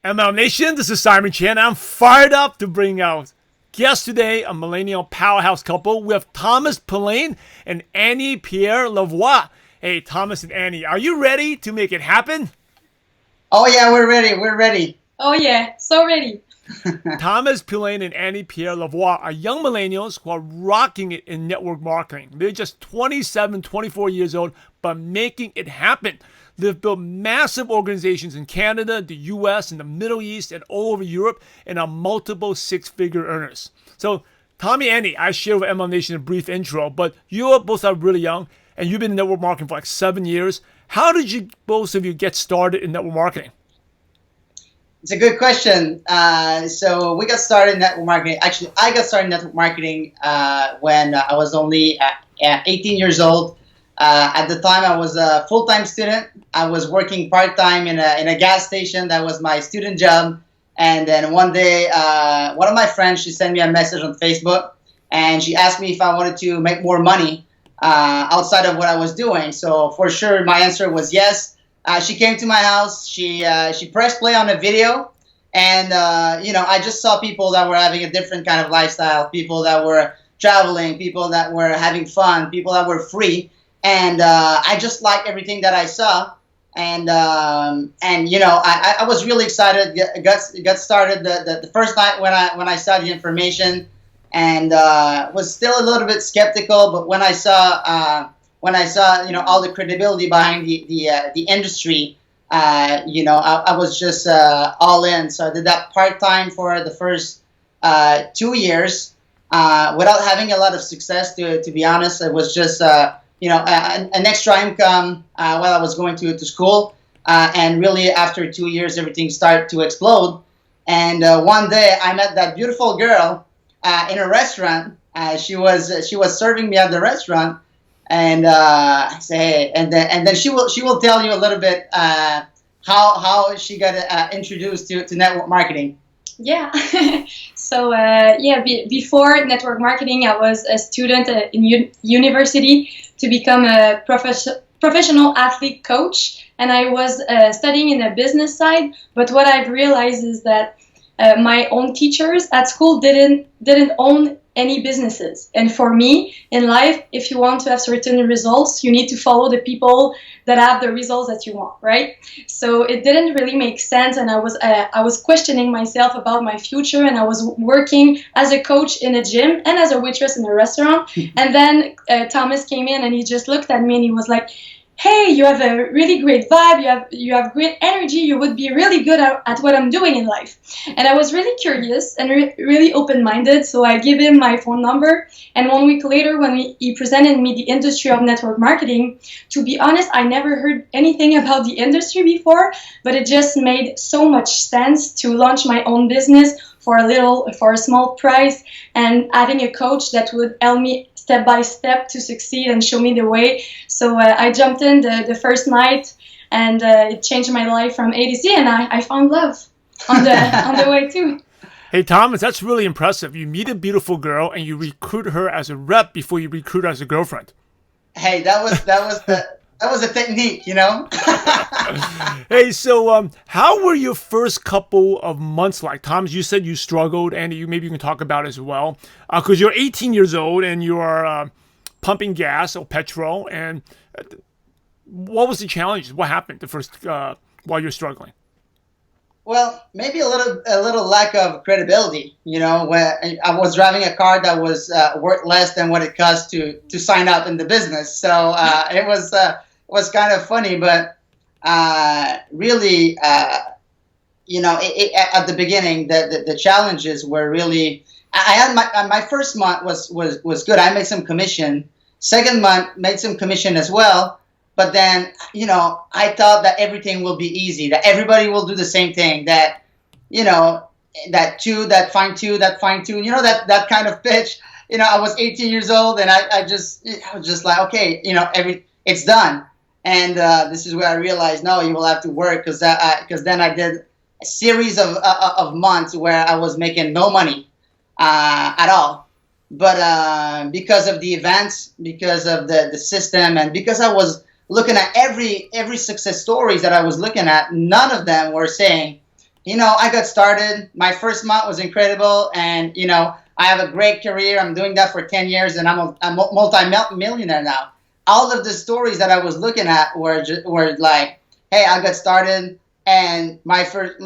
ML Nation, this is Simon Chen. I'm fired up to bring out guests today, a millennial powerhouse couple. We have Poulin and Annie-Piere Lavoie. Hey, Thomas and Annie, are you ready to make it happen? Oh yeah, we're ready. We're ready. Oh yeah, so ready. Poulin and Annie-Piere Lavoie are young millennials who are rocking it in network marketing. They're just 27, 24 years old, but making it happen. They've built massive organizations in Canada, the US, and the Middle East, and all over Europe, and are multiple six-figure earners. So, Tommy, Annie, I shared with ML Nation a brief intro, but you both are really young, and you've been in network marketing for like 7 years. How did you both of you get started in network marketing? It's a good question. So we got started in network marketing. Actually, I got started in network marketing when I was only 18 years old. At the time, I was a full-time student. I was working part-time in a gas station. That was my student job. And then one day, one of my friends, she sent me a message on Facebook, and she asked me if I wanted to make more money outside of what I was doing. So for sure, my answer was yes. She came to my house. She pressed play on a video, and I just saw people that were having a different kind of lifestyle. People that were traveling, people that were having fun, people that were free. And I just liked everything that I saw, and I was really excited. Got started the first night when I saw the information, and was still a little bit skeptical. But when I saw all the credibility behind the industry, I was just all in. So I did that part time for the first 2 years without having a lot of success. To be honest, it was just an extra income while I was going to school. And really, after 2 years, everything started to explode. And one day, I met that beautiful girl in a restaurant. She was serving me at the restaurant, and I say, hey, and then she will tell you a little bit how she got introduced to network marketing. Yeah. So before network marketing, I was a student in university to become a professional athlete coach, and I was studying in the business side. But what I've realized is that my own teachers at school didn't own any businesses. And for me, in life, if you want to have certain results, you need to follow the people that have the results that you want, right? So it didn't really make sense, and I was questioning myself about my future, and I was working as a coach in a gym and as a waitress in a restaurant. And then Thomas came in, and he just looked at me, and he was like, hey, you have a really great vibe, you have great energy, you would be really good at what I'm doing in life. And I was really curious and really open-minded, so I gave him my phone number. And 1 week later, when he presented me the industry of network marketing, to be honest, I never heard anything about the industry before, but it just made so much sense to launch my own business for a small price, and having a coach that would help me step by step to succeed and show me the way. So I jumped in the first night, and it changed my life from A to Z, and I found love on the way too. Hey, Thomas, that's really impressive. You meet a beautiful girl, and you recruit her as a rep before you recruit her as a girlfriend. Hey, that was a technique, Hey, so how were your first couple of months like? Thomas, you said you struggled, and maybe you can talk about it as well, because you're 18 years old and you are pumping gas or petrol. And what was the challenge? What happened the first while you're struggling? Well, maybe a little lack of credibility. When I was driving a car that was worth less than what it cost to sign up in the business. So it was kind of funny, but really, at the beginning, the challenges were really. I had my first month was good. I made some commission. Second month, made some commission as well. But then, I thought that everything will be easy, that everybody will do the same thing, that that fine tune, that kind of pitch. I was 18 years old, and I was just like, okay, it's done. And this is where I realized, no, you will have to work, because then I did a series of months where I was making no money at all. But because of the events, because of the system, and because I was looking at every success stories that I was looking at, none of them were saying, I got started. My first month was incredible, and I have a great career. I'm doing that for 10 years, and I'm a multi-millionaire now. All of the stories that I was looking at were like, hey, I got started, and my first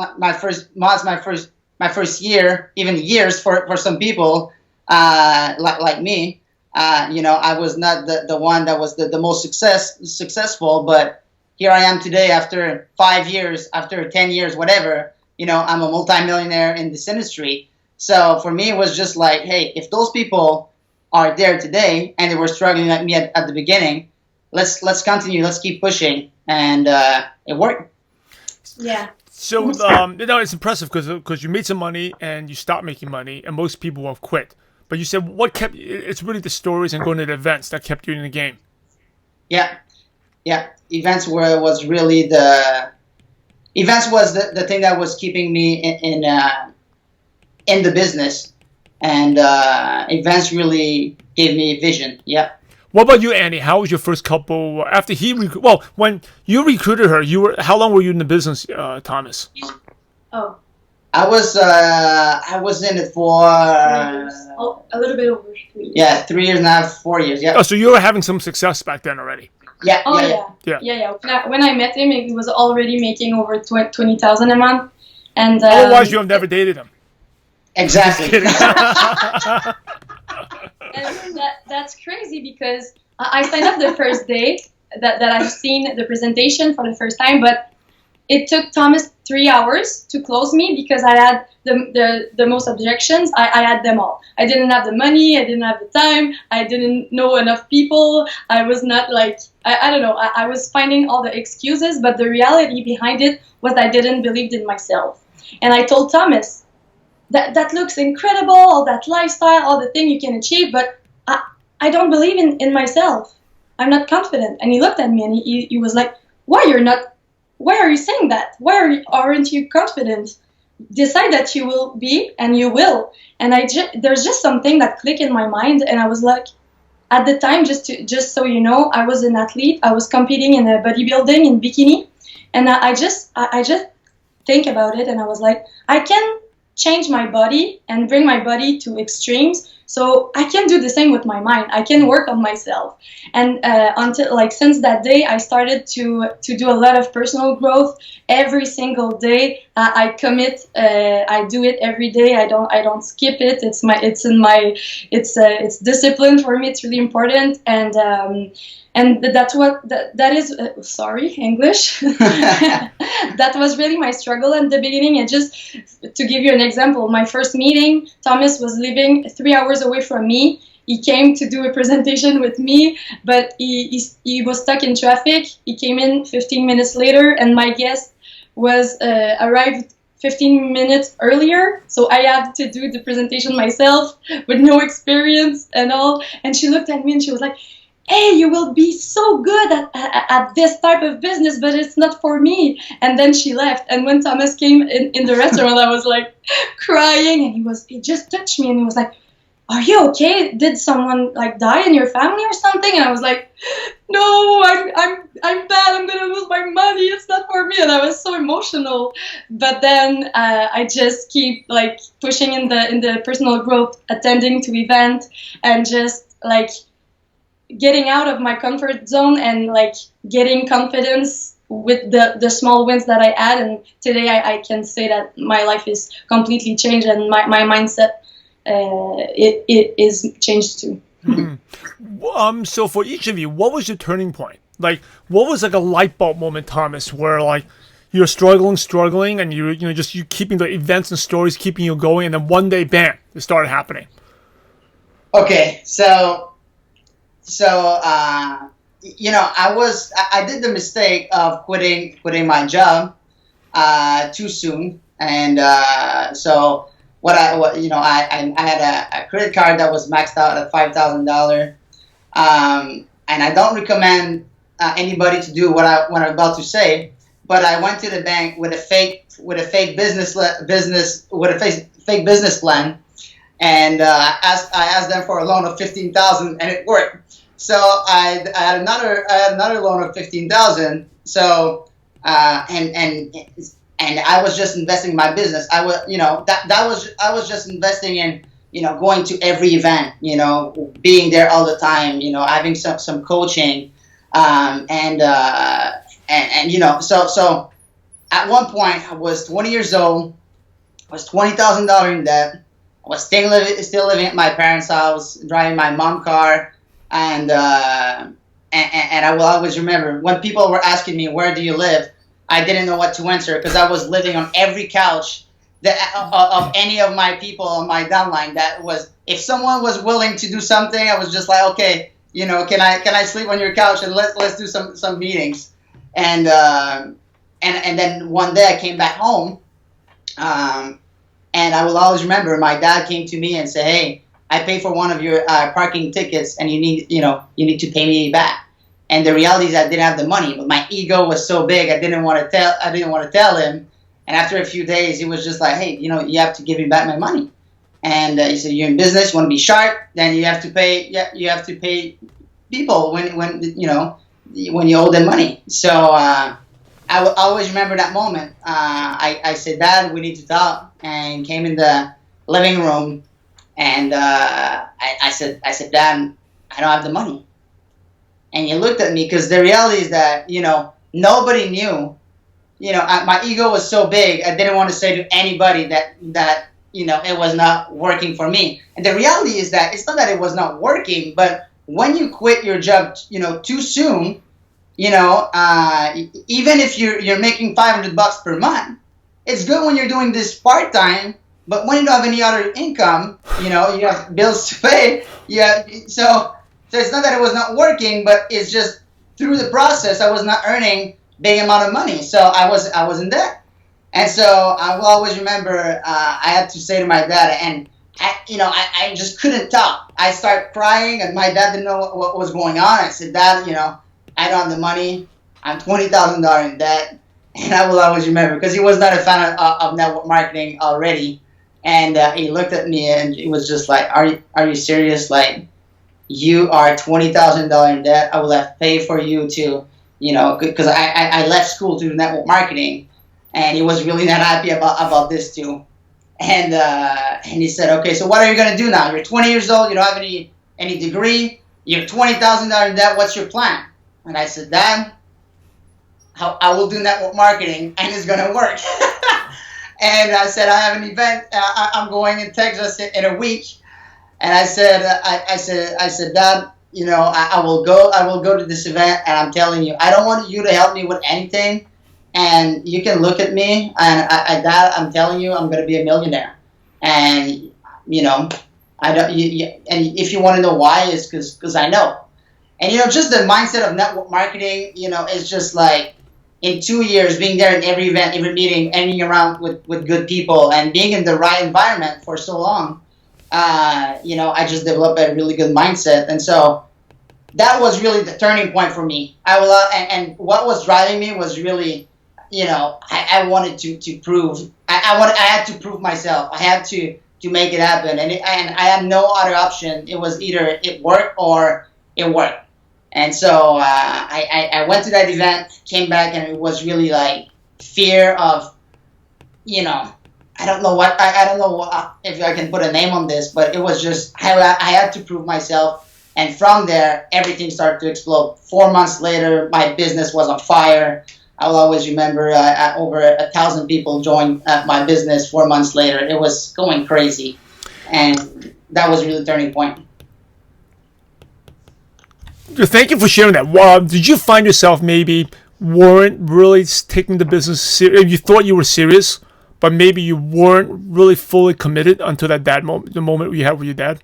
months, my first year, even years for some people, like me, I was not the one that was the most successful, but here I am today after 5 years, after 10 years, whatever. I'm a multimillionaire in this industry. So for me, it was just like, hey, if those people are there today and they were struggling like me at the beginning, let's continue, let's keep pushing, and it worked. Yeah. So it's impressive because you made some money and you stopped making money, and most people have quit. But you said what kept it's really the stories and going to the events that kept you in the game. Yeah. Events was the thing that was keeping me in the business, and events really gave me vision. Yeah. What about you, Annie? How was your first couple after when you recruited her? How long were you in the business, Thomas? Oh, I was in it for 3 years. A little bit over 3 years. Yeah, 3 years and a half, 4 years. Yeah. Oh, so you were having some success back then already. Yeah. Oh yeah. When I met him, he was already making over 20,000 a month, and Otherwise, you have never dated him. Exactly. And that's crazy because I signed up the first day that I've seen the presentation for the first time, but it took Thomas 3 hours to close me because I had the most objections. I had them all. I didn't have the money. I didn't have the time. I didn't know enough people. I was not like, I don't know. I was finding all the excuses, but the reality behind it was I didn't believe in myself. And I told Thomas, that looks incredible, all that lifestyle, all the thing you can achieve, but I don't believe in myself. I'm not confident. And he looked at me and he was like, why are you saying that? Why aren't you confident? Decide that you will be, and you will. And there's just something that clicked in my mind, and I was like, at the time, just so you know, I was an athlete. I was competing in a bodybuilding in bikini, and I just think about it, and I was like, I can change my body and bring my body to extremes, so I can do the same with my mind. I can work on myself, and since that day I started to do a lot of personal growth every single day. I commit. I do it every day. I don't skip it. It's discipline for me. It's really important, and that's what that is. Sorry, English. That was really my struggle at the beginning. And just to give you an example, my first meeting, Thomas was living 3 hours away from me. He came to do a presentation with me, but he was stuck in traffic. He came in 15 minutes later, and my guest was arrived 15 minutes earlier, so I had to do the presentation myself with no experience and all. And she looked at me and she was like, hey, you will be so good at this type of business, but it's not for me. And then she left. And when Thomas came in the restaurant, I was like crying, and he just touched me and he was like, are you okay? Did someone like die in your family or something? And I was like, no, I'm bad. I'm gonna lose my money. It's not for me. And I was so emotional. But then I just keep like pushing in the personal growth, attending to events, and just like getting out of my comfort zone and like getting confidence with the small wins that I had. And today I can say that my life is completely changed, and my mindset it is changed too. Mm-hmm. So for each of you, what was your turning point? Like, what was like a light bulb moment, Thomas, where like you're struggling, and you keeping the events and stories keeping you going, and then one day, bam, it started happening. Okay, so I did the mistake of quitting my job too soon, and so I had a credit card that was maxed out at $5,000, and I don't recommend anybody to do what I'm about to say, but I went to the bank with a fake business plan, and I asked them for a loan of $15,000, and it worked. So I had another loan of $15,000. So and and I was just investing in my business. I was, I was just investing in, going to every event, being there all the time, having some coaching, so at one point I was 20 years old, I was $20,000 in debt. I was still living at my parents' house, driving my mom car, and I will always remember when people were asking me, "Where do you live?" I didn't know what to answer because I was living on every couch of any of my people on my downline. That was, if someone was willing to do something, I was just like, okay, can I sleep on your couch and let's do some meetings, and then one day I came back home, and I will always remember my dad came to me and said, "Hey, I paid for one of your parking tickets, and you need to pay me back." And the reality is I didn't have the money, but my ego was so big I didn't want to tell him. And after a few days, he was just like, "Hey, you have to give me back my money." And he said, "You're in business, you want to be sharp, then you have to pay. You have to pay people when you owe them money." So I will always remember that moment. I said, "Dad, we need to talk," and came in the living room, and I said, "Dad, I don't have the money." And he looked at me because the reality is that, nobody knew. My ego was so big, I didn't want to say to anybody that it was not working for me. And the reality is that it's not that it was not working, but when you quit your job, too soon, even if you're making $500 per month, it's good when you're doing this part time. But when you don't have any other income, you have bills to pay. So it's not that it was not working, but it's just through the process I was not earning big amount of money, so I was in debt. And so I will always remember I had to say to my dad, and I just couldn't talk. I started crying, and my dad didn't know what was going on. I said, "Dad, I don't have the money. I'm $20,000 in debt." And I will always remember because he was not a fan of network marketing already, and he looked at me and he was just like, "Are you serious? Like, you are $20,000 in debt. I will have to pay for you to, because I left school to do network marketing," and he was really not happy about this too. And he said, "Okay, so what are you gonna do now? You're 20 years old. You don't have any degree. You're $20,000 in debt. What's your plan?" And I said, "Dad, I will do network marketing, and it's gonna work." And I said, "I have an event. I'm going in Texas in a week." And I said, "Dad, I will go to this event, and I'm telling you, I don't want you to help me with anything, and you can look at me, and Dad, I'm telling you, I'm going to be a millionaire, and I don't, and if you want to know why, it's because I know." And just the mindset of network marketing, is just like, in 2 years, being there in every event, every meeting, hanging around with good people, and being in the right environment for so long. I just developed a really good mindset, and so that was really the turning point for me. And what was driving me was really, I wanted to prove. I had to prove myself. I had to make it happen, and I had no other option. It was either it worked or it worked. And so I went to that event, came back, and it was really like fear of, I don't know if I can put a name on this, but it was just I had to prove myself, and from there everything started to explode. 4 months later, my business was on fire. I'll always remember over 1,000 people joined my business 4 months later. It was going crazy, and that was really the turning point. Thank you for sharing that. Did you find yourself maybe weren't really taking the business serious? You thought you were serious, but maybe you weren't really fully committed until that moment, the moment you had with your dad?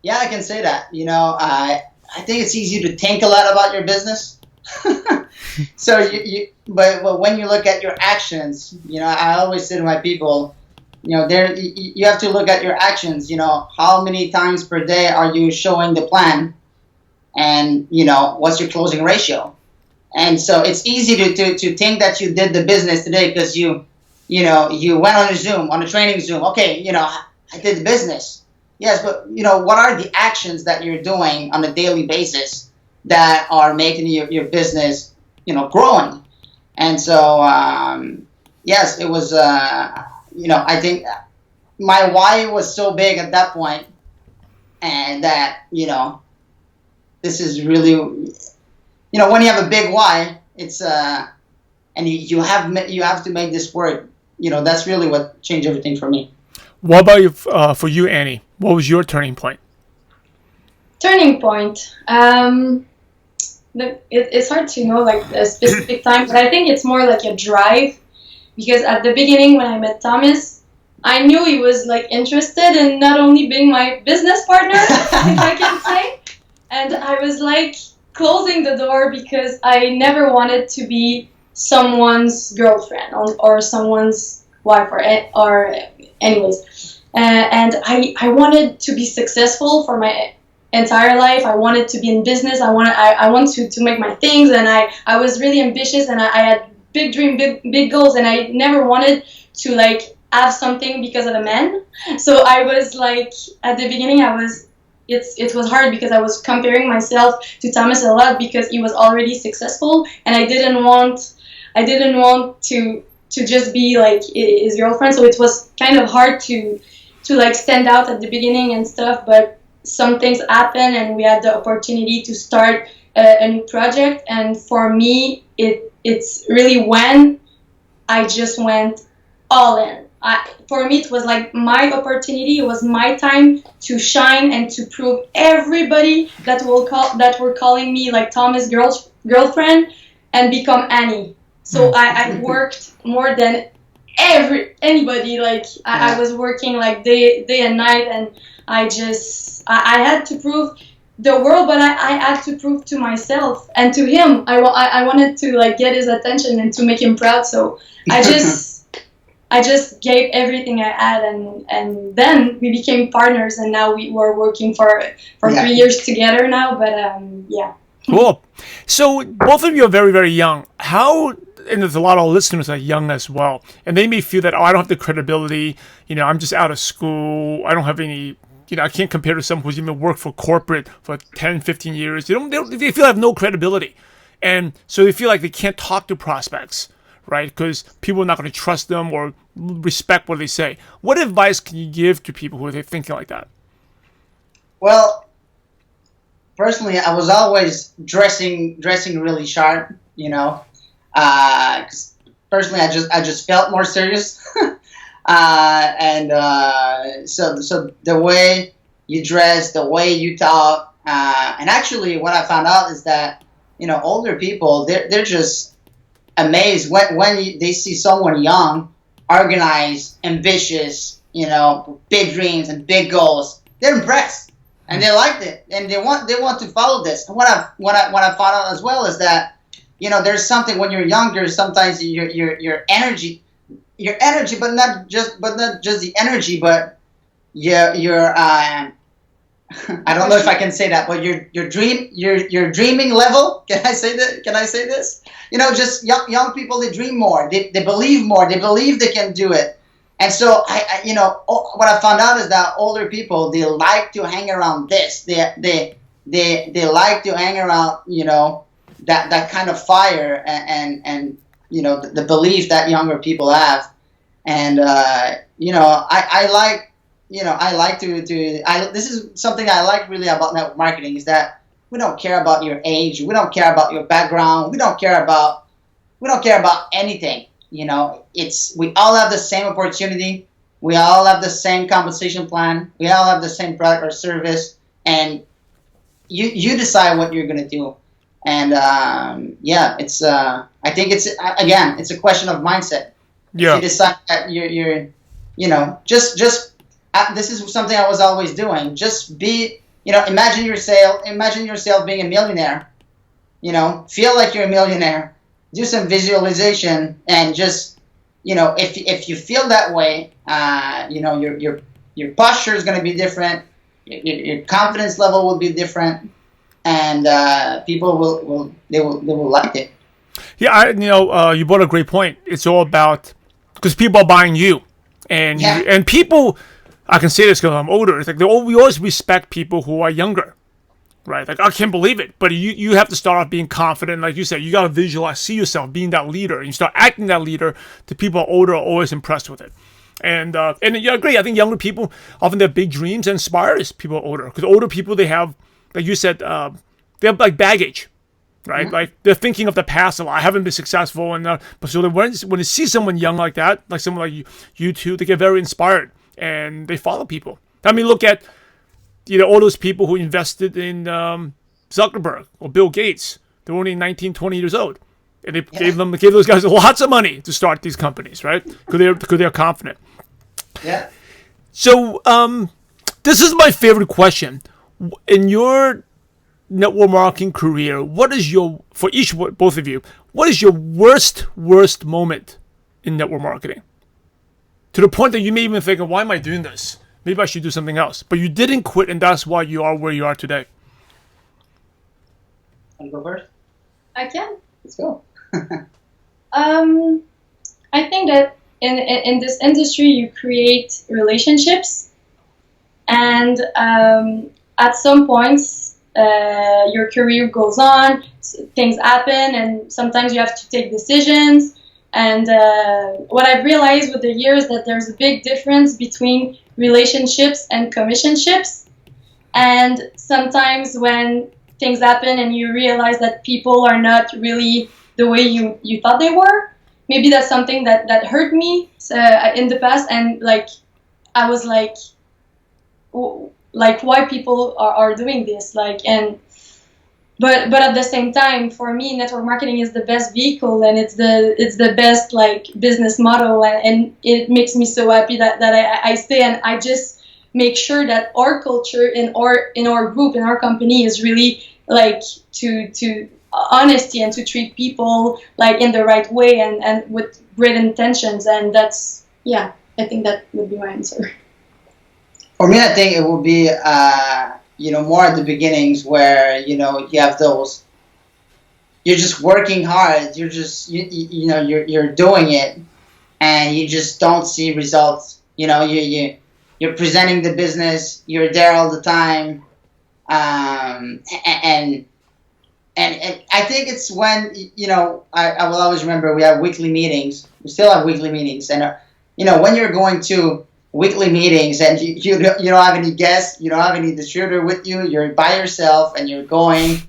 Yeah, I can say that. I think it's easy to think a lot about your business. So but when you look at your actions, I always say to my people, you have to look at your actions. How many times per day are you showing the plan, and what's your closing ratio? And so it's easy to think that you did the business today because you went on a Zoom, on a training Zoom. Okay, I did the business. Yes, but what are the actions that you're doing on a daily basis that are making your business, growing? And so, yes, it was, I think my why was so big at that point, and that, this is really, when you have a big why, it's, and you have to make this work. That's really what changed everything for me. What about you, for you, Annie? What was your turning point? Turning point. It's hard to know like a specific time, but I think it's more like a drive, because at the beginning when I met Thomas, I knew he was like interested in not only being my business partner, if I can say, and I was like closing the door because I never wanted to be someone's girlfriend or someone's wife or anyways, and I wanted to be successful for my entire life. I wanted to be in business. I want to make my things, and I was really ambitious, and I had big dream, big goals, and I never wanted to like have something because of a man. So I was like, at the beginning it was hard because I was comparing myself to Thomas a lot because he was already successful, and I didn't want to just be like his girlfriend. So it was kind of hard to like stand out at the beginning and stuff, but some things happened and we had the opportunity to start a new project, and for me it's really when I just went all in. For me it was like my opportunity, it was my time to shine and to prove everybody that were calling me like Thomas girlfriend and become Annie. So I worked more than anybody. Like I was working like day and night, and I had to prove the world, but I had to prove to myself and to him. I wanted to like get his attention and to make him proud. So I just gave everything I had, and then we became partners, and now we were working for 3 years together now. But yeah. Cool. So both of you are very, very young. And there's a lot of listeners that are young as well, and they may feel that, I don't have the credibility. I'm just out of school. I don't have any. I can't compare to someone who's even worked for corporate for 10, 15 years. They feel I have no credibility. And so they feel like they can't talk to prospects, right? Because people are not going to trust them or respect what they say. What advice can you give to people who are thinking like that? Well, personally, I was always dressing really sharp, personally, I just felt more serious. So the way you dress, the way you talk, and actually what I found out is that, older people, they're just amazed when they see someone young, organized, ambitious, big dreams and big goals. They're impressed, and they liked it, and they want to follow this. And what I found out as well is that, there's something when you're younger, sometimes your energy, but not just the energy, but your I don't know if I can say that, but your dreaming level. Can I say that? Can I say this? Just young people, they dream more, they believe more, they believe they can do it. And so what I found out is that older people, they like to hang around this. They like to hang around, that kind of fire and the belief that younger people have. And this is something I like really about network marketing, is that we don't care about your age, we don't care about your background, we don't care about anything. We all have the same opportunity, we all have the same compensation plan, we all have the same product or service, and you decide what you're going to do. And it's I think it's a question of mindset. Yeah. If you decide that you're this is something I was always doing. Just be, imagine yourself being a millionaire. Feel like you're a millionaire. Do some visualization, and just, if you feel that way, your posture is going to be different. Your confidence level will be different, and people will like it. Yeah, you brought a great point. It's all about, because people are buying you, and people. I can say this because I'm older. It's like we always respect people who are younger, right? Like, I can't believe it. But you have to start off being confident. Like you said, you got to visualize, see yourself being that leader. And you start acting that leader. The people older are always impressed with it. And you agree. I think younger people often they have big dreams and inspires people older. Because older people, they have, like you said, they have like baggage, right? Mm-hmm. Like they're thinking of the past a lot. I haven't been successful. But so when they see someone young like that, like someone like you two, they get very inspired. And they follow people. I mean, look at all those people who invested in Zuckerberg or Bill Gates. They were only 19, 20 years old. And they gave those guys lots of money to start these companies, right? Because they're confident. Yeah. So this is my favorite question. In your network marketing career, both of you, what is your worst moment in network marketing? To the point that you may even think, why am I doing this? Maybe I should do something else. But you didn't quit, and that's why you are where you are today. Want to go first? I can. Let's go. I think that in this industry you create relationships, and at some points your career goes on, things happen, and sometimes you have to take decisions. And what I've realized with the years that there's a big difference between relationships and commissionships. And sometimes when things happen and you realize that people are not really the way you thought they were, maybe that's something that hurt me in the past. And like I was like why people are doing this, But at the same time, for me, network marketing is the best vehicle, and it's the best like business model, and it makes me so happy that I stay, and I just make sure that our culture in our group, in our company, is really like to honesty and to treat people like in the right way and with great intentions, and that's I think that would be my answer. For me, I think it would be more at the beginnings where, you have those, you're just working hard, you're just, you're doing it, and you just don't see results. You're presenting the business, you're there all the time, and I think it's when, I will always remember we have weekly meetings, we still have weekly meetings, and, when you're going to weekly meetings and you don't have any guests, you don't have any distributor with you, you're by yourself and you're going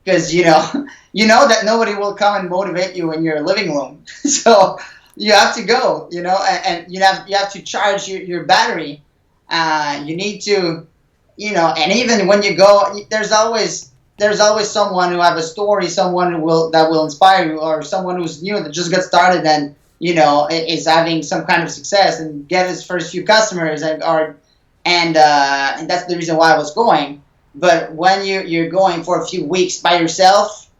because you know that nobody will come and motivate you in your living room. So you have to go, and you have to charge your battery. You need to, and even when you go, there's always someone who have a story, someone that will inspire you, or someone who's new that just got started and is having some kind of success and get his first few customers, and that's the reason why I was going. But when you're going for a few weeks by yourself,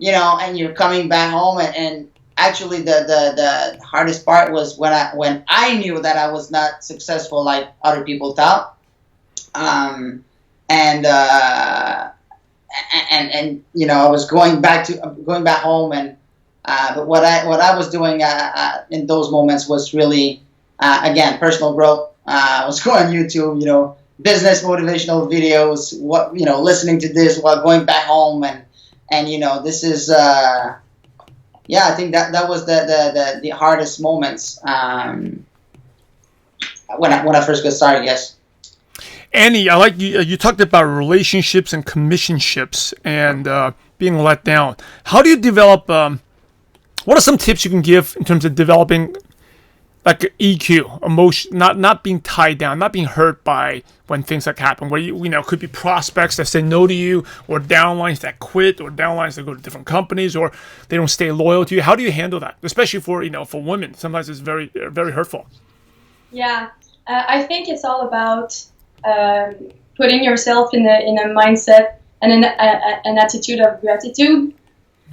and you're coming back home, and actually the hardest part was when I knew that I was not successful like other people thought, and I was going back home and. But what I was doing in those moments was really, again, personal growth. I was going on YouTube, business motivational videos, listening to this while going back home, and this is, I think that was the hardest moments when I first got started. Yes. Annie, I like you talked about relationships and commissionships and being let down. How do you develop? What are some tips you can give in terms of developing like EQ, emotion, not being tied down, not being hurt by when things like happen, where it could be prospects that say no to you, or downlines that quit, or downlines that go to different companies, or they don't stay loyal to you. How do you handle that, especially for women? Sometimes it's very very hurtful. Yeah, I think it's all about putting yourself in a mindset and an attitude of gratitude,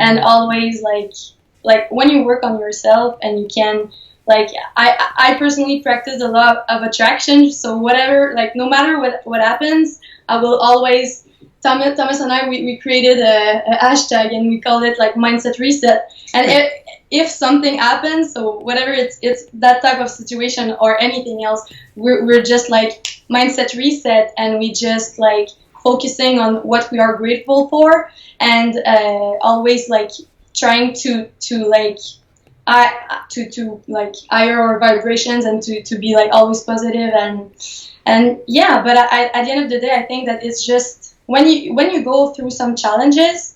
and always like when you work on yourself and you can, I personally practice a lot of attraction. So whatever, no matter what happens, I will always, Thomas and I, we created a hashtag and we call it mindset reset. And if something happens, so whatever it's that type of situation or anything else, we're just mindset reset, and we just focusing on what we are grateful for, and always like trying to like to like higher our vibrations, and to be like always positive. And yeah, but at the end of the day, I think that it's just when you go through some challenges,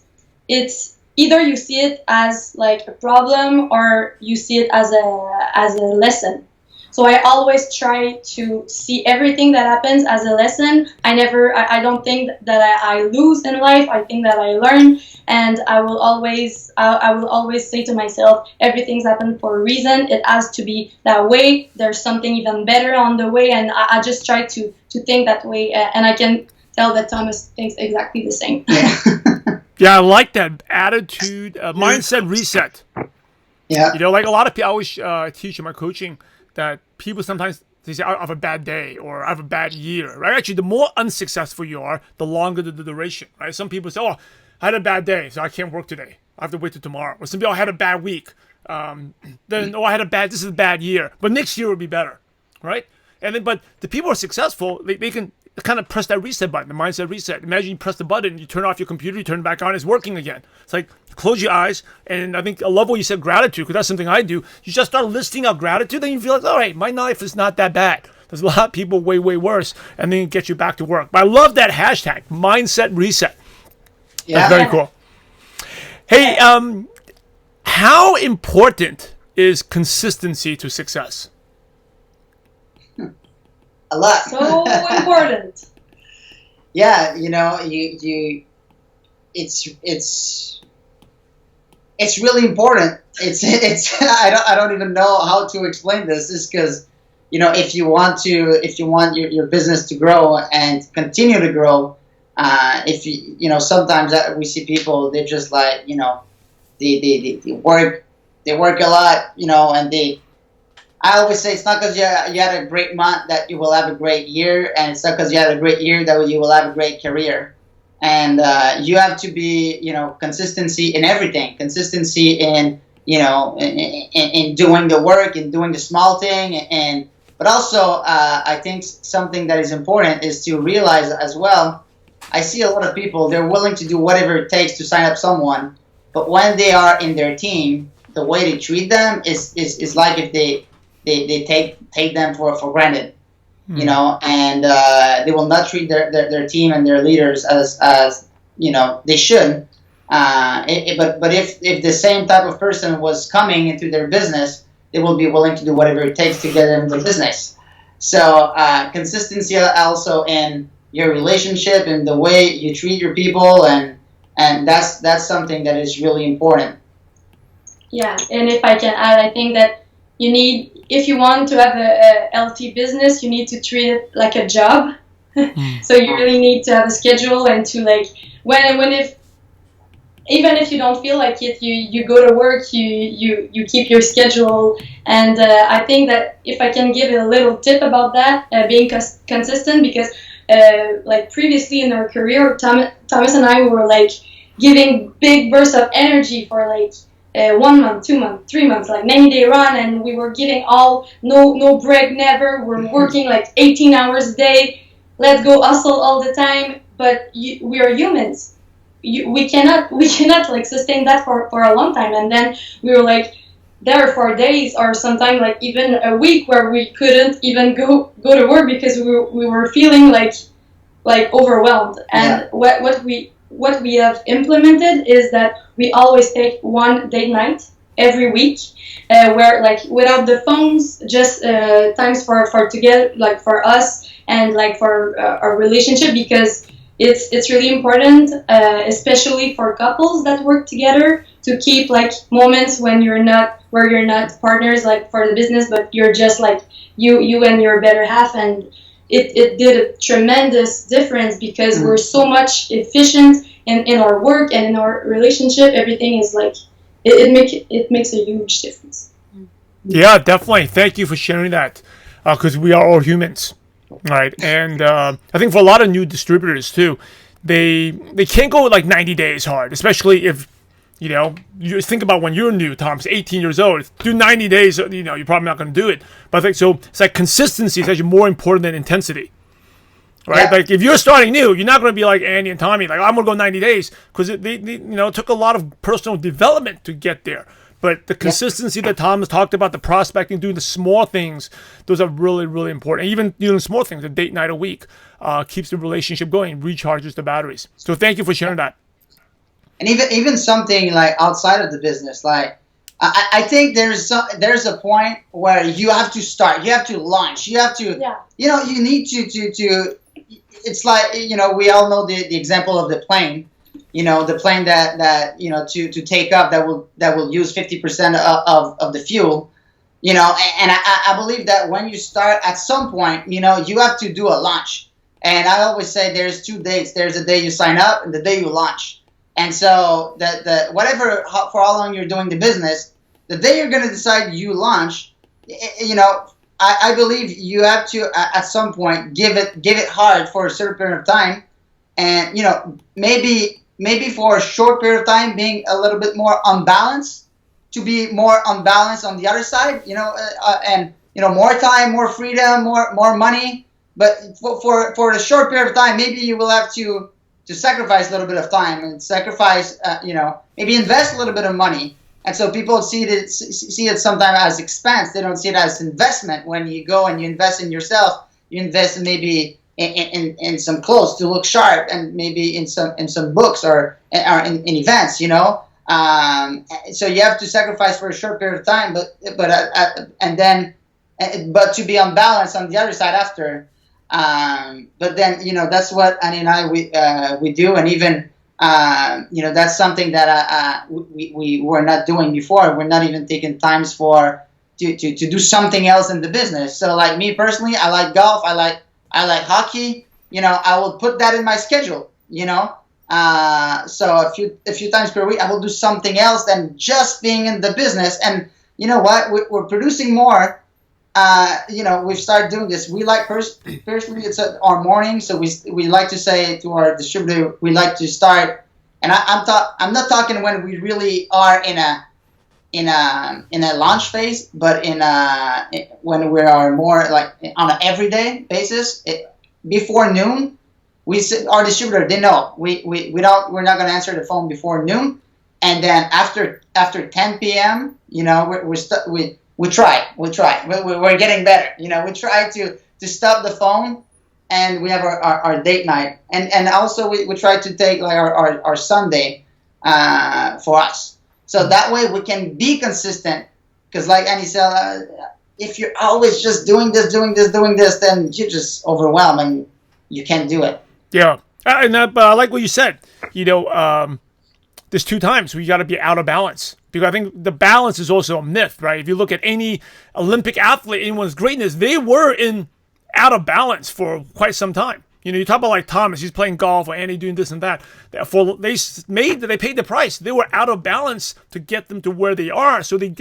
it's either you see it as like a problem or you see it as a lesson. So I always try to see everything that happens as a lesson. I don't think that I lose in life. I think that I learn, and I will always say to myself, everything's happened for a reason. It has to be that way. There's something even better on the way, and I just try to think that way. And I can tell that Thomas thinks exactly the same. Yeah, I like that attitude, mindset reset. Yeah. You know, like a lot of people, I always teach in my coaching that people sometimes they say, I have a bad day or I have a bad year, right? Actually, the more unsuccessful you are, the longer the duration, right? Some people say, oh, I had a bad day, so I can't work today. I have to wait till tomorrow. Or some people, I had a bad week. Then, this is a bad year, but next year will be better, right? And then, but the people who are successful, they can kind of press that reset button, the mindset reset. Imagine you press the button, you turn off your computer, you turn it back on, it's working again. It's like, close your eyes, and I love what you said, gratitude, because that's something I do. You just start listing out gratitude, then you feel like, all right, my life is not that bad. There's a lot of people way, way worse, and then it gets you back to work. But I love that hashtag, mindset reset. Yeah. That's very cool. Hey, how important is consistency to success? A lot. So important. Yeah, you know, it's really important. It's I don't even know how to explain this. Is because, you know, if you want your business to grow and continue to grow, sometimes we see people, they're just like, you know, they work a lot, you know, and I always say it's not because you had a great month that you will have a great year, and it's not because you had a great year that you will have a great career. And you have to be, you know, consistency in everything. Consistency in, you know, in doing the work, in doing the small thing, but also I think something that is important is to realize as well. I see a lot of people, they're willing to do whatever it takes to sign up someone, but when they are in their team, the way they treat them is like if they take them for granted, you know, and they will not treat their team and their leaders as you know they should. But if the same type of person was coming into their business, they will be willing to do whatever it takes to get them the business. So consistency also in your relationship and the way you treat your people, and that's something that is really important. Yeah, and if I can add, I think that you need, if you want to have a healthy business, you need to treat it like a job. So you really need to have a schedule, and to like even if you don't feel like it, you go to work, you keep your schedule. And I think that if I can give a little tip about that, being consistent, because like previously in our career, Thomas and I were like giving big bursts of energy for like 1 month, 2 months, 3 months, like 90-day run, and we were giving no break, never. We're working like 18 hours a day. Let's go hustle all the time. But we are humans. We cannot like sustain that for a long time. And then we were like there for days, or sometimes like even a week, where we couldn't even go to work because we were feeling like overwhelmed. And what we have implemented is that we always take one date night every week, where like without the phones, just times for together, like for us, and like for our relationship, because it's really important, especially for couples that work together, to keep like moments where you're not partners, like for the business, but you're just like you and your better half. And it did a tremendous difference, because we're so much efficient in our work and in our relationship. Everything is like, it makes a huge difference. Yeah, definitely. Thank you for sharing that, because we are all humans, right? And I think for a lot of new distributors too, they can't go like 90 days hard, especially if, you know, you think about when you're new, Tom's 18 years old. Do 90 days, you know, you're probably not going to do it. But I think so. It's like consistency is actually more important than intensity. Right, Yeah. like if you're starting new, you're not going to be like Andy and Tommy, like I'm going to go 90 days, because it took a lot of personal development to get there. But the consistency that Tom has talked about, the prospecting, doing the small things, those are really, really important. And even doing small things, a date night a week, keeps the relationship going, recharges the batteries. So thank you for sharing that. And even something like outside of the business, like I think there's a point where you have to start, you have to launch, you have to, you need to. It's like, we all know the example of the plane, the plane that to take up that will use 50% of the fuel, and I believe that when you start at some point, you have to do a launch. And I always say there's two dates. There's the day you sign up and the day you launch. And so for how long you're doing the business, the day you're going to decide you launch, I believe you have to at some point give it hard for a certain period of time, and maybe for a short period of time being a little bit more unbalanced, to be more unbalanced on the other side, and more time, more freedom, more money. But for a short period of time, maybe you will have to sacrifice a little bit of time and sacrifice, maybe invest a little bit of money. And so people see it sometimes as expense. They don't see it as investment. When you go and you invest in yourself, you invest maybe in some clothes to look sharp, and maybe in some books or in events. So you have to sacrifice for a short period of time, but to be unbalanced on the other side after. But then that's what Annie and I we do, and even. That's something that we were not doing before. We're not even taking times to do something else in the business. So like me personally, I like golf. I like hockey. I will put that in my schedule. So a few times per week, I will do something else than just being in the business. And you know what? We're producing more. We've started doing this. We like personally, it's our morning. So we like to say to our distributor, we like to start. And I'm not talking when we really are in a launch phase, but when we are more like on an everyday basis. Before noon, our distributor, they know we're not going to answer the phone before noon, and then after 10 p.m. We try. We're getting better. We try to stop the phone, and we have our date night, and also we try to take like our Sunday for us, so that way we can be consistent. Because like Annie said, if you're always just doing this, then you're just overwhelmed and you can't do it. Yeah, and I like what you said. There's two times where you got to be out of balance. Because I think the balance is also a myth, right? If you look at any Olympic athlete, anyone's greatness, they were out of balance for quite some time. You talk about like Thomas, he's playing golf, or Andy doing this and that. They paid the price. They were out of balance to get them to where they are, so they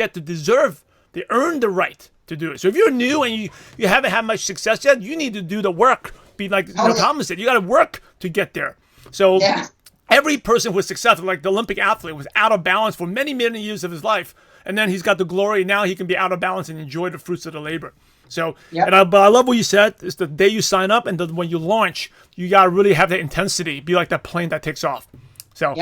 earn the right to do it. So if you're new and you haven't had much success yet, you need to do the work. Be like Thomas said, you got to work to get there. So. Yeah. Every person who was successful, like the Olympic athlete, was out of balance for many, many years of his life. And then he's got the glory. Now he can be out of balance and enjoy the fruits of the labor. So, but I love what you said. It's the day you sign up and when you launch, you got to really have that intensity. Be like that plane that takes off. So,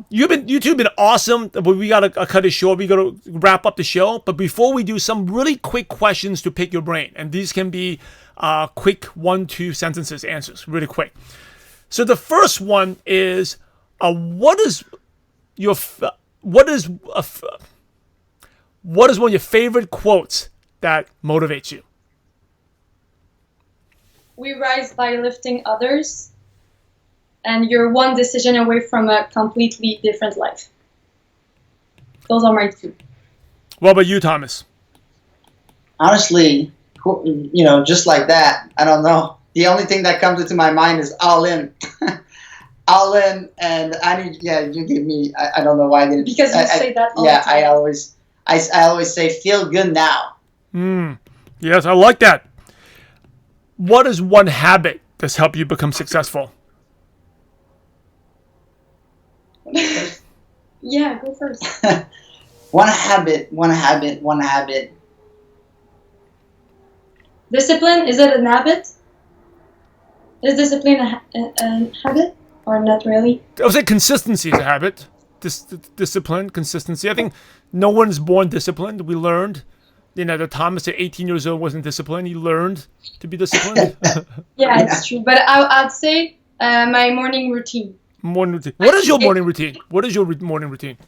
you two have been awesome. But we got to cut it short. We got to wrap up the show. But before we do, some really quick questions to pick your brain. And these can be quick 1-2 sentences answers, really quick. So the first one is, what is one of your favorite quotes that motivates you? We rise by lifting others, and you're one decision away from a completely different life. Those are my two. What about you, Thomas? Honestly, just like that, I don't know. The only thing that comes into my mind is all in. All in, and Annie, you give me, I don't know why I didn't. Because you say that all the time. I always say, feel good now. Yes, I like that. What is one habit that's helped you become successful? Yeah, go first. One habit. Discipline, is it an habit? Is discipline a habit or not really? I would say consistency is a habit. Discipline, consistency. I think no one is born disciplined. We learned. The Thomas at 18 years old wasn't disciplined. He learned to be disciplined. Yeah, it's true. But I'd say my morning routine. Morning routine. What is your morning routine? What is your morning routine?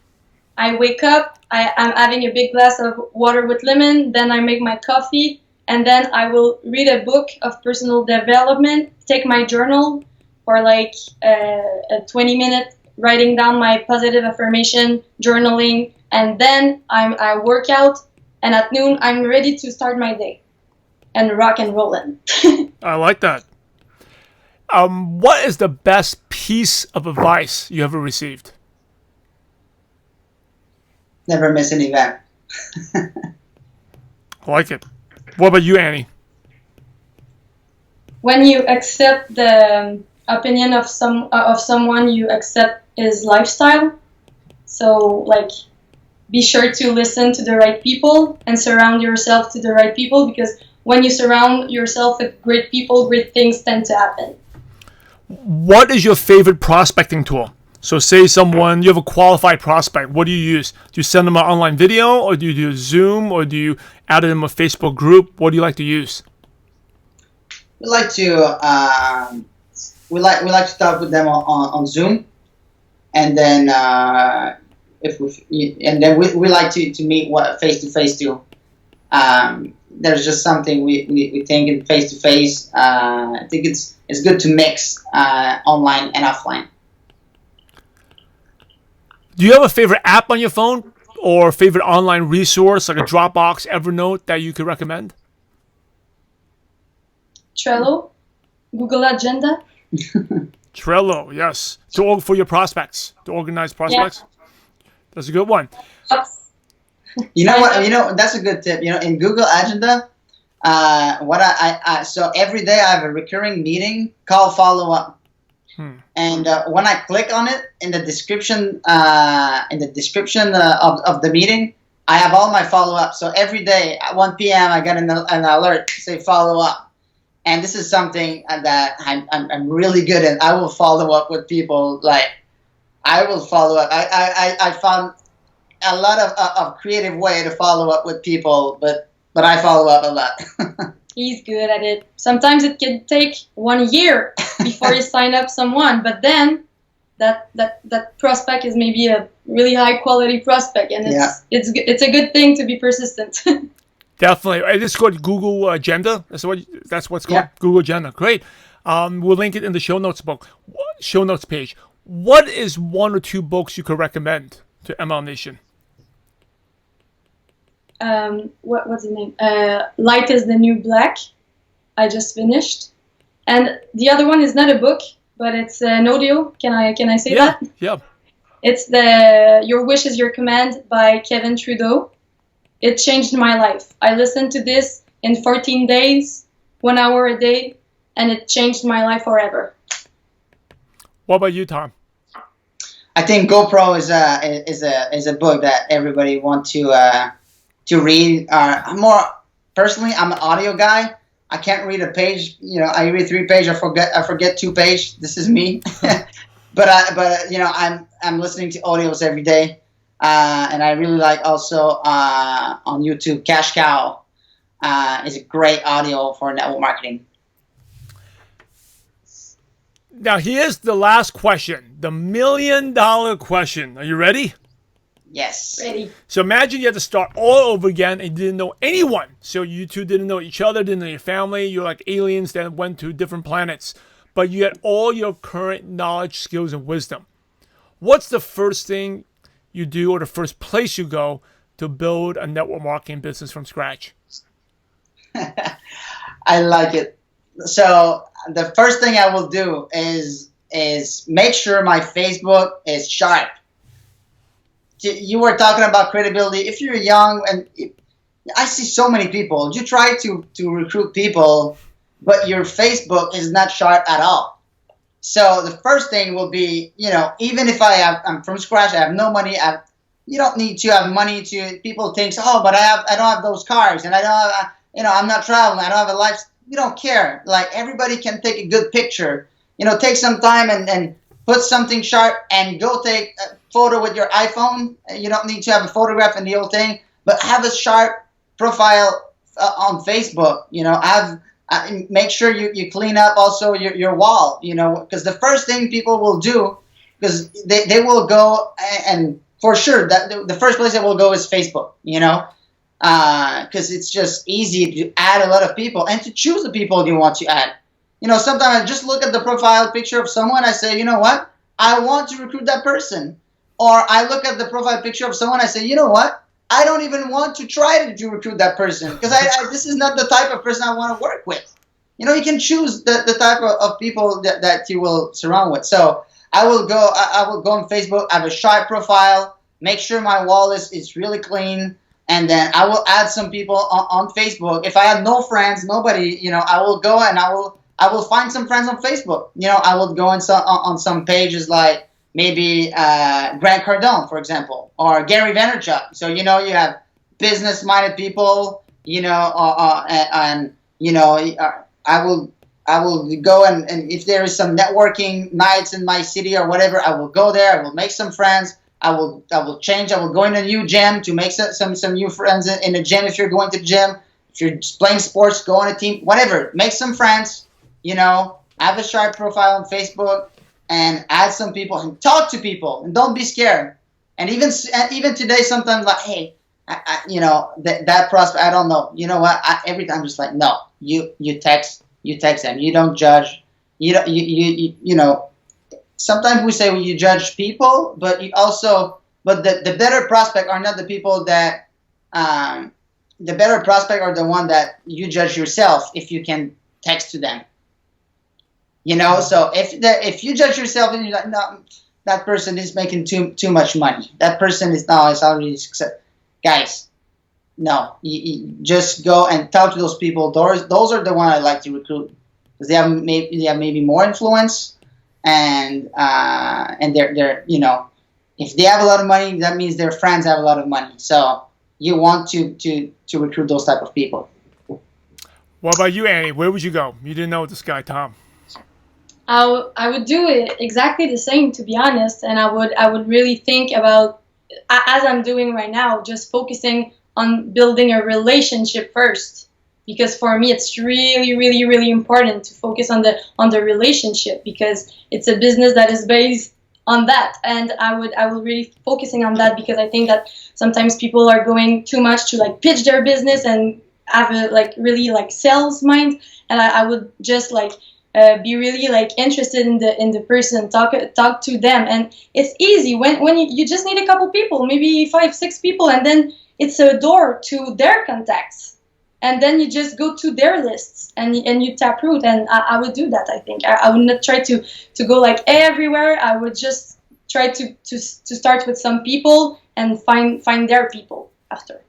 I wake up, I'm having a big glass of water with lemon, then I make my coffee, and then I will read a book of personal development, take my journal for like a 20-minute writing down my positive affirmation, journaling, and then I work out, and at noon I'm ready to start my day and rock and rollin'. I like that. What is the best piece of advice you ever received? Never miss an event. I like it. What about you, Annie? When you accept the opinion of someone, you accept his lifestyle. So, like, be sure to listen to the right people and surround yourself to the right people, because when you surround yourself with great people, great things tend to happen. What is your favorite prospecting tool? So say you have a qualified prospect. What do you use? Do you send them an online video, or do you do Zoom, or do you add them a Facebook group? What do you like to use? We like to we like to talk with them on Zoom, and then we like to meet face to face too. There's just something we think in face to face. I think it's good to mix online and offline. Do you have a favorite app on your phone, or a favorite online resource like a Dropbox, Evernote that you could recommend? Trello, Google Agenda. Trello, yes. For your prospects, to organize prospects. Yeah. That's a good one. You know what? That's a good tip. In Google Agenda, so every day I have a recurring meeting called follow up. And when I click on it, in the description of the meeting, I have all my follow-ups. So every day at 1 p.m. I get an alert to say follow up, and this is something that I'm really good at. I will follow up with people. Like, I will follow up. I found a lot of creative way to follow up with people, but I follow up a lot. He's good at it. Sometimes it can take 1 year before you sign up someone, but then that prospect is maybe a really high quality prospect, and it's a good thing to be persistent. Definitely. It's called Google Agenda. That's what's called. Yeah. Google Agenda. Great. We'll link it in the show notes page. What is 1 or 2 books you could recommend to ML Nation? What's the name? Light is the New Black. I just finished, and the other one is not a book, but it's an audio. Can I say that? Yeah. It's Your Wish is Your Command by Kevin Trudeau. It changed my life. I listened to this in 14 days, 1 hour a day, and it changed my life forever. What about you, Tom? I think GoPro is a book that everybody wants to read. Personally, I'm an audio guy. I can't read a page. I read 3 pages. I forget 2 pages. This is me. but I'm listening to audios every day, and I really like also on YouTube. Cash Cow is a great audio for network marketing. Now here's the last question, the $1 million question. Are you ready? Yes. Ready. So imagine you had to start all over again and you didn't know anyone. So you two didn't know each other, didn't know your family. You're like aliens that went to different planets. But you had all your current knowledge, skills, and wisdom. What's the first thing you do, or the first place you go to build a network marketing business from scratch? I like it. So the first thing I will do is make sure my Facebook is sharp. You were talking about credibility. If you're young, and I see so many people, you try to recruit people, but your Facebook is not sharp at all. So the first thing will be, even if I'm from scratch, I have no money. You don't need to have money to. People think, oh, but I don't have those cars, and I don't have, I'm not traveling. I don't have a you don't care. Like everybody can take a good picture. Take some time and put something sharp and go take a photo with your iPhone. You don't need to have a photograph in the whole thing, but have a sharp profile on Facebook. Make sure you clean up also your wall. Because the first thing people will do, because they will go and for sure that the first place they will go is Facebook. Because it's just easy to add a lot of people and to choose the people you want to add. Sometimes I just look at the profile picture of someone. I say, you know what? I want to recruit that person. Or I look at the profile picture of someone. I say, you know what? I don't even want to try to recruit that person because this is not the type of person I want to work with. You can choose the type of people that you will surround with. So I will go on Facebook. I have a sharp profile. Make sure my wall is really clean. And then I will add some people on Facebook. If I have no friends, nobody, I will go and I will find some friends on Facebook. I will go on some pages like maybe Grant Cardone, for example, or Gary Vaynerchuk. So you have business-minded people. I will go and if there is some networking nights in my city or whatever, I will go there. I will make some friends. I will change. I will go in a new gym to make some new friends in a gym. If you're going to the gym, if you're playing sports, go on a team, whatever. Make some friends. Have a sharp profile on Facebook and add some people and talk to people and don't be scared. And even today, sometimes like, hey, that prospect, I don't know. You know what? Every time I'm just like, no. You text them. You don't judge. Sometimes we say you judge people, but the better prospect are not the people that, the better prospect are the one that you judge yourself if you can text to them. So if you judge yourself and you're like, no, that person is making too much money. That person is already success. Guys, no, you just go and talk to those people. Those are the ones I like to recruit because they have maybe more influence. And they're if they have a lot of money, that means their friends have a lot of money. So you want to recruit those type of people. What about you, Annie? Where would you go? You didn't know this guy, Tom. I would do it exactly the same, to be honest, and I would really think about, as I'm doing right now, just focusing on building a relationship first. Because for me, it's really, really, really important to focus on the relationship because it's a business that is based on that, and I will really focusing on that because I think that sometimes people are going too much to like pitch their business and have a really sales mind, and I would just be really interested in the person, talk to them, and it's easy when you just need a couple people, maybe 5-6 people, and then it's a door to their contacts. And then you just go to their lists and you tap root. And I would do that, I think. I would not try to go everywhere. I would just try to start with some people and find their people after.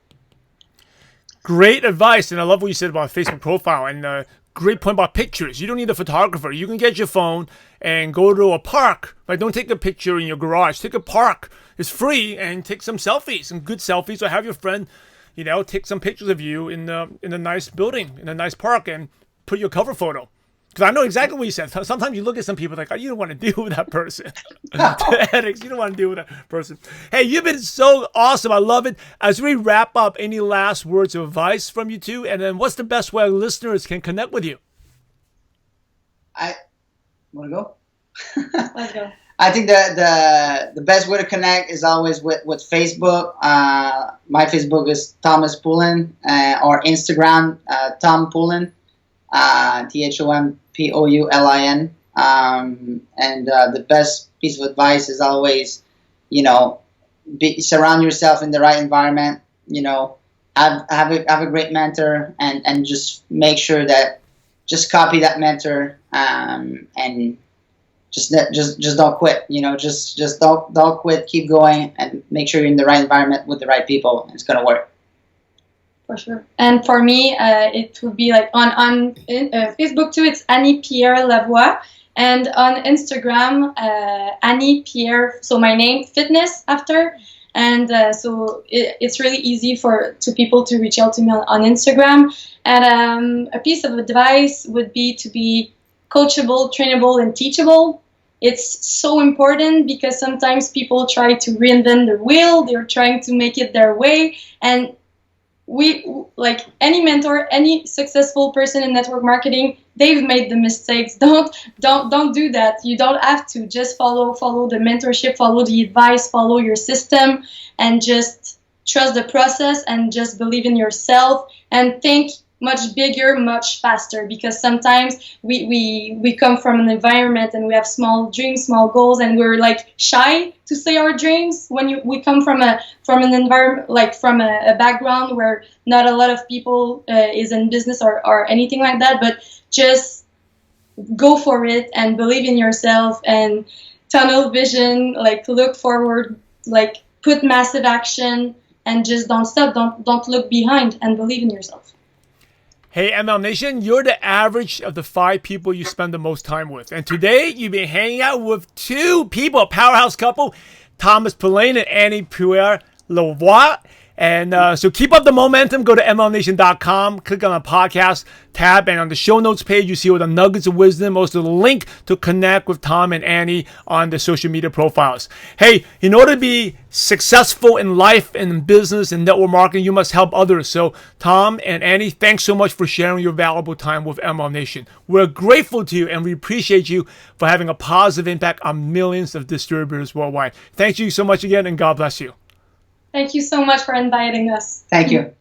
Great advice. And I love what you said about Facebook profile. And great point about pictures. You don't need a photographer. You can get your phone and go to a park. Right? Don't take a picture in your garage. Take a park. It's free. And take some selfies, some good selfies. Or have your friend take some pictures of you in a nice building, in a nice park, and put your cover photo. Because I know exactly what you said. Sometimes you look at some people like, oh, you don't want to deal with that person. The headaches, you don't want to deal with that person. Hey, you've been so awesome. I love it. As we wrap up, any last words of advice from you two? And then what's the best way listeners can connect with you? I want to go? Let's go. I think the best way to connect is always with Facebook. My Facebook is Thomas Poulin, or Instagram Tom Poulin, THOMPOULIN. And the best piece of advice is always, surround yourself in the right environment. Have a great mentor, and just make sure that just copy that mentor, and just don't quit. Just don't quit. Keep going, and make sure you're in the right environment with the right people, and it's gonna work. For sure. And for me, it would be on Facebook too. It's Annie-Piere Lavoie, and on Instagram, Annie-Piere. So my name, fitness after, And so it's really easy to people to reach out to me on Instagram. And a piece of advice would be to be coachable, trainable, and teachable. It's so important because sometimes people try to reinvent the wheel. They're trying to make it their way. And we, like any mentor, any successful person in network marketing, they've made the mistakes. Don't do that. You don't have to. Just follow the mentorship, follow the advice, follow your system, and just trust the process and just believe in yourself and think much bigger, much faster, because sometimes we come from an environment and we have small dreams, small goals, and we're like shy to say our dreams when we come from an environment, like from a background where not a lot of people is in business or anything like that. But just go for it and believe in yourself and tunnel vision, like look forward, like put massive action and just don't stop, don't look behind and believe in yourself. Hey, ML Nation, you're the average of the 5 people you spend the most time with. And today, you've been hanging out with 2 people, a powerhouse couple, Poulin and Annie-Piere Lavoie. And so keep up the momentum. Go to mlnation.com, click on the podcast tab, and on the show notes page, you see all the nuggets of wisdom, also the link to connect with Tom and Annie on the social media profiles. Hey, in order to be successful in life and in business and network marketing, you must help others. So Tom and Annie, thanks so much for sharing your valuable time with ML Nation. We're grateful to you and we appreciate you for having a positive impact on millions of distributors worldwide. Thank you so much again, and God bless you. Thank you so much for inviting us. Thank you.